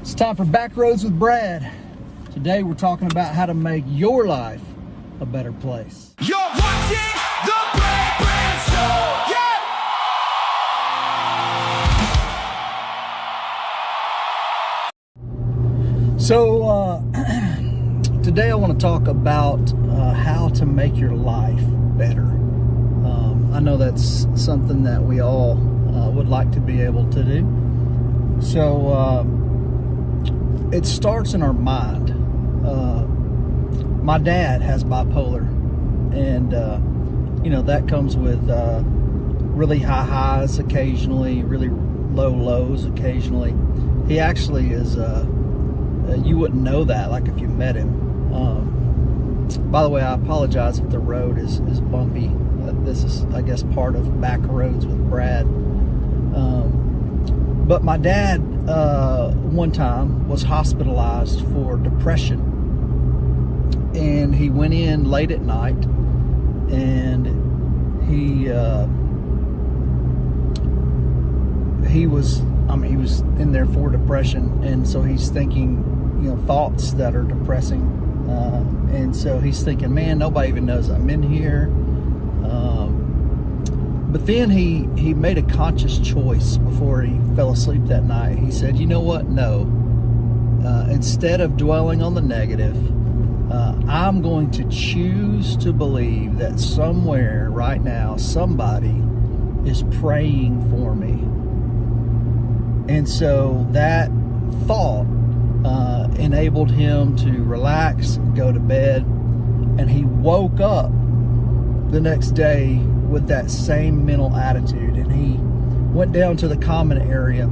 It's time for Backroads with Brad. Today we're talking about how to make your life a better place. You're watching the Brad Show. Yeah. So today I want to talk about how to make your life better. I know that's something that we all would like to be able to do. So it starts in our mind. My dad has bipolar, and that comes with really high highs occasionally, really low lows occasionally. He actually is you wouldn't know that, like, if you met him. By the way, I apologize if the road is bumpy. This is, I guess, part of Backroads with Brad. But my dad one time was hospitalized for depression, and he went in late at night, and he was in there for depression, and so he's thinking thoughts that are depressing, and so he's thinking, man, nobody even knows I'm in here. But then he made a conscious choice before he fell asleep that night. He said, you know what? No. Instead of dwelling on the negative, I'm going to choose to believe that somewhere right now somebody is praying for me. And so that thought enabled him to relax, go to bed, and he woke up the next day with that same mental attitude. And he went down to the common area,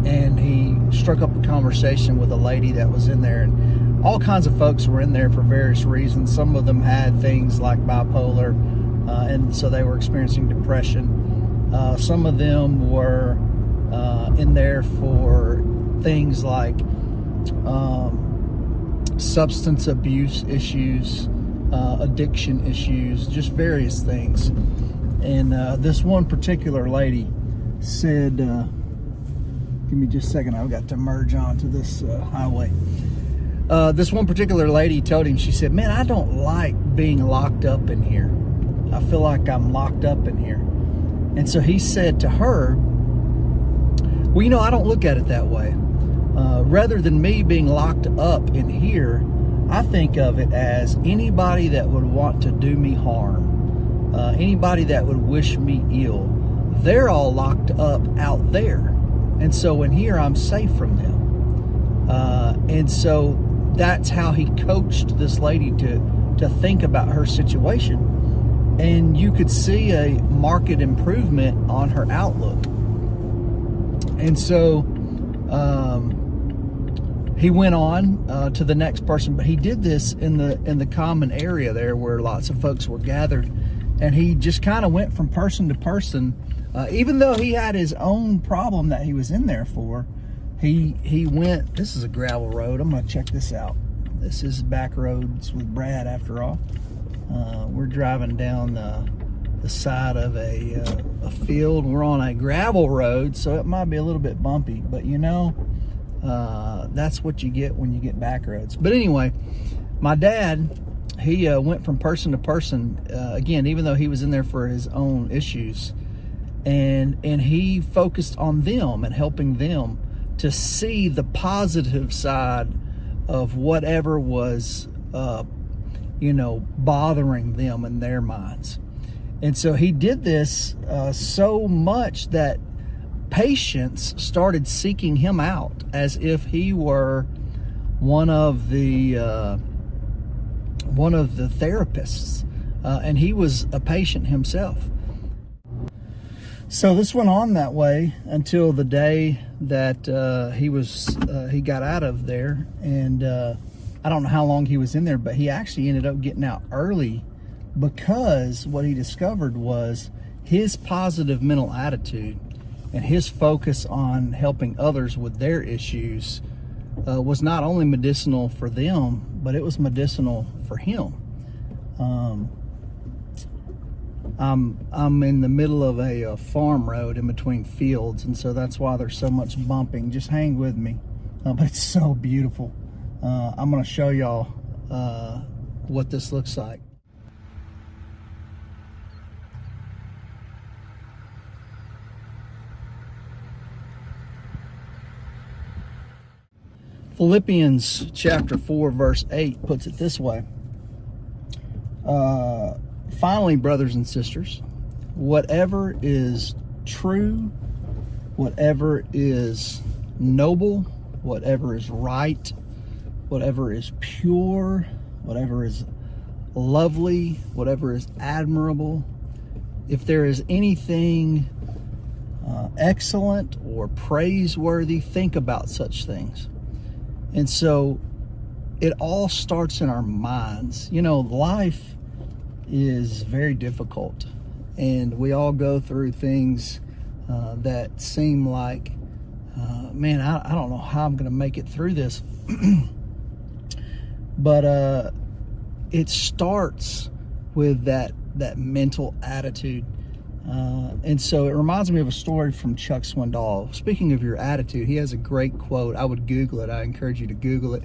and he struck up a conversation with a lady that was in there, and all kinds of folks were in there for various reasons. Some of them had things like bipolar, and so they were experiencing depression. Some of them were in there for things like substance abuse issues, addiction issues, just various things. And this one particular lady said, give me just a second, I've got to merge onto this highway. This one particular lady told him, she said, man, I don't like being locked up in here. I feel like I'm locked up in here. And so he said to her, well, I don't look at it that way. Rather than me being locked up in here, I think of it as anybody that would want to do me harm, anybody that would wish me ill, they're all locked up out there. And so in here, I'm safe from them. And so that's how he coached this lady to think about her situation. And you could see a marked improvement on her outlook. And so he went on to the next person, but he did this in the common area there where lots of folks were gathered, and he just kind of went from person to person. Even though he had his own problem that he was in there for, he went. This is a gravel road. I'm gonna check this out. This is Backroads with Brad, after all. We're driving down the side of a field. We're on a gravel road, so it might be a little bit bumpy, but that's what you get when you get back roads. But anyway, my dad, he went from person to person, again, even though he was in there for his own issues, and he focused on them and helping them to see the positive side of whatever was bothering them in their minds. And so he did this so much that patients started seeking him out as if he were one of the therapists, and he was a patient himself. So this went on that way until the day that he got out of there, and I don't know how long he was in there, but he actually ended up getting out early, because what he discovered was his positive mental attitude and his focus on helping others with their issues was not only medicinal for them, but it was medicinal for him. I'm in the middle of a farm road in between fields, and so that's why there's so much bumping. Just hang with me. but it's so beautiful. I'm going to show y'all what this looks like. Philippians chapter 4 verse 8 puts it this way. Finally, brothers and sisters, whatever is true, whatever is noble, whatever is right, whatever is pure, whatever is lovely, whatever is admirable, if there is anything excellent or praiseworthy, think about such things. And so it all starts in our minds. You know, life is very difficult, and we all go through things that seem like, man, I don't know how I'm going to make it through this. But it starts with that mental attitude. And so it reminds me of a story from Chuck Swindoll. Speaking of your attitude, he has a great quote. I would Google it. I encourage you to Google it.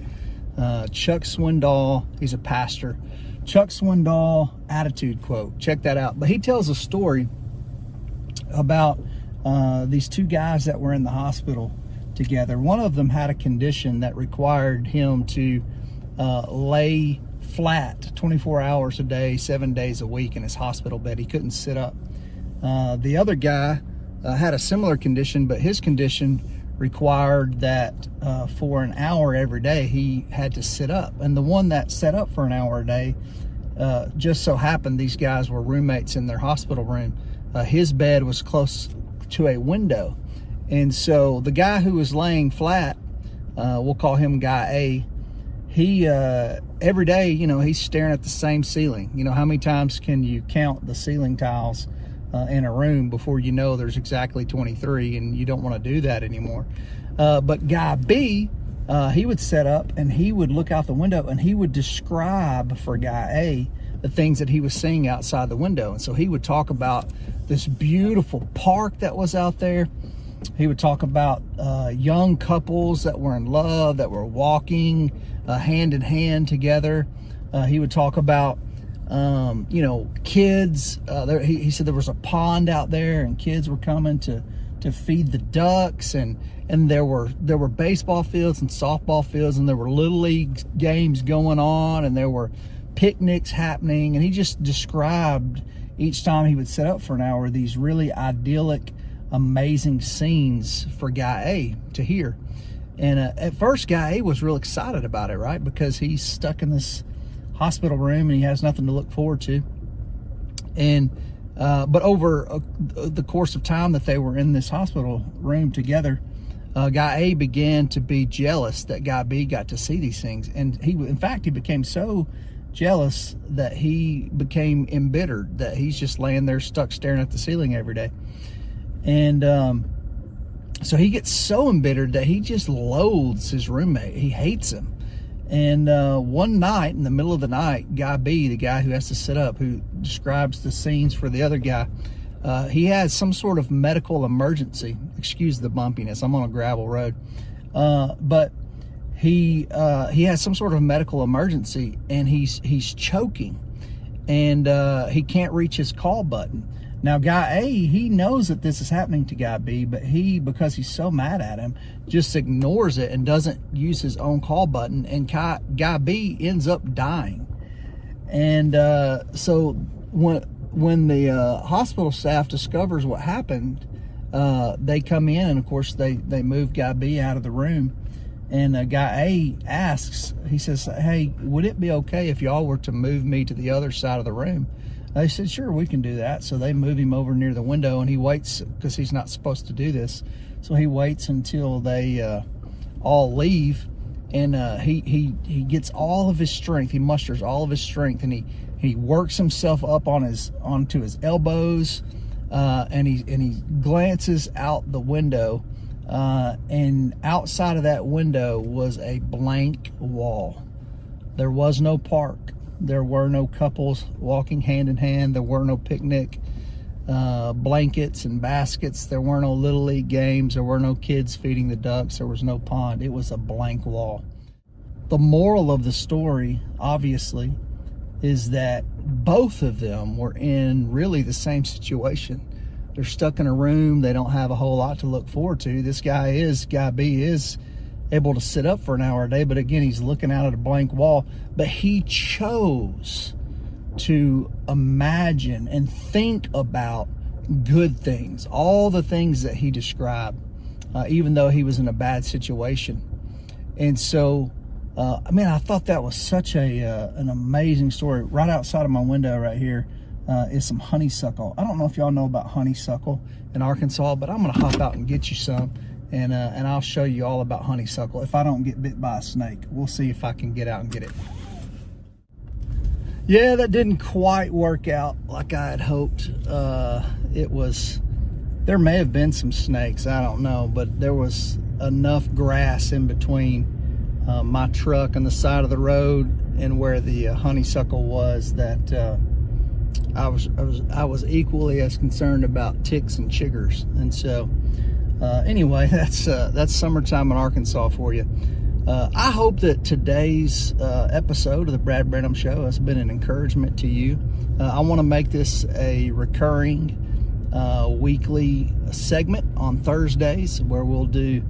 Chuck Swindoll, he's a pastor. Chuck Swindoll attitude quote. Check that out. But he tells a story about these two guys that were in the hospital together. One of them had a condition that required him to lay flat 24 hours a day, 7 days a week in his hospital bed. He couldn't sit up. The other guy had a similar condition, but his condition required that for an hour every day he had to sit up. And the one that sat up for an hour a day, just so happened these guys were roommates in their hospital room. His bed was close to a window, and so the guy who was laying flat, we'll call him guy A, he every day, you know, he's staring at the same ceiling. You know, how many times can you count the ceiling tiles in a room before you know there's exactly 23, and you don't want to do that anymore? But guy B, he would set up and he would look out the window and he would describe for guy A the things that he was seeing outside the window. And so he would talk about this beautiful park that was out there. He would talk about young couples that were in love, that were walking hand in hand together. He would talk about you know, kids. He said there was a pond out there and kids were coming to feed the ducks, and there were baseball fields and softball fields, and there were little league games going on, and there were picnics happening. And he just described each time he would set up for an hour these really idyllic, amazing scenes for guy A to hear. And at first guy A was real excited about it, right? Because he's stuck in this hospital room and he has nothing to look forward to. And but over the course of time that they were in this hospital room together, guy A began to be jealous that guy B got to see these things. And in fact, he became so jealous that he became embittered, that he's just laying there stuck staring at the ceiling every day. And so he gets so embittered that he just loathes his roommate. He hates him. And one night, in the middle of the night, guy B, the guy who has to sit up, who describes the scenes for the other guy, he has some sort of medical emergency. Excuse the bumpiness, I'm on a gravel road. But he has some sort of medical emergency, and he's choking, and he can't reach his call button. Now, guy A, he knows that this is happening to guy B, but because he's so mad at him, just ignores it and doesn't use his own call button, and guy B ends up dying. And so when the hospital staff discovers what happened, they come in, and of course they move guy B out of the room. And guy A asks, he says, "Hey, would it be okay if y'all were to move me to the other side of the room?" They said, "Sure, we can do that." So they move him over near the window, and he waits, because he's not supposed to do this. So he waits until they all leave, and he gets all of his strength. He musters all of his strength, and he works himself up onto his elbows, and he glances out the window, and outside of that window was a blank wall. There was no park. There were no couples walking hand in hand. There were no picnic. blankets and baskets. There were no Little League games. There were no kids feeding the ducks. There was no pond. It was a blank wall. The moral of the story, obviously, is that both of them were in really the same situation. They're stuck in a room. They don't have a whole lot to look forward to. This guy B is able to sit up for an hour a day, but again, he's looking out at a blank wall. But he chose to imagine and think about good things, all the things that he described, even though he was in a bad situation. And so, I thought that was such an amazing story. Right outside of my window right here is some honeysuckle. I don't know if y'all know about honeysuckle in Arkansas, but I'm gonna hop out and get you some, and I'll show you all about honeysuckle if I don't get bit by a snake. We'll see if I can get out and get it. Yeah, that didn't quite work out like I had hoped. There may have been some snakes, I don't know, but there was enough grass in between my truck and the side of the road and where the honeysuckle was that I was equally as concerned about ticks and chiggers. And so anyway, that's summertime in Arkansas for you. I hope that today's episode of the Brad Branham Show has been an encouragement to you. I want to make this a recurring weekly segment on Thursdays where we'll do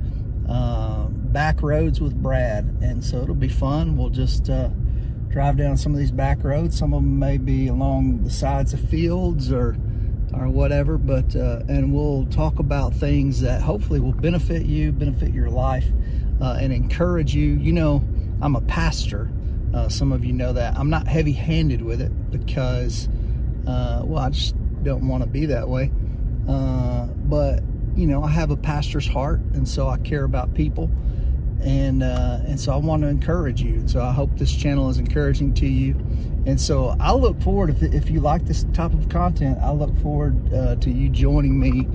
Backroads with Brad, and so it'll be fun. We'll just drive down some of these back roads. Some of them may be along the sides of fields or whatever, but and we'll talk about things that hopefully will benefit you, benefit your life, and encourage you. You know, I'm a pastor. Some of you know that. I'm not heavy-handed with it because, well, I just don't want to be that way. But you know, I have a pastor's heart, and so I care about people, and so I want to encourage you. So I hope this channel is encouraging to you, and so I look forward, if you like this type of content, I look forward to you joining me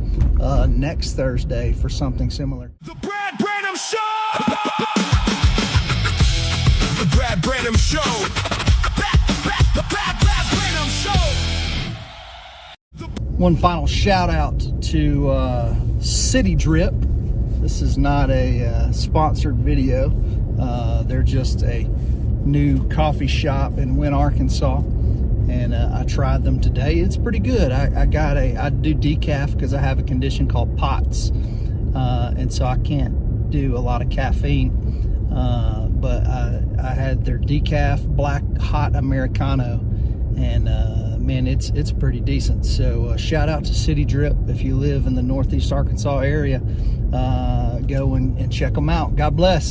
next Thursday for something similar. The Brad Branham Show! The Brad Branham Show! The Brad Branham Show! One final shout out to City Drip. This is not a sponsored video. They're just a new coffee shop in Wynne, Arkansas, and I tried them today. It's pretty good. I do decaf because I have a condition called POTS, and so I can't do a lot of caffeine. But I had their decaf black hot Americano, and man, it's pretty decent. So shout out to City Drip. If you live in the Northeast Arkansas area, go and check them out. God bless.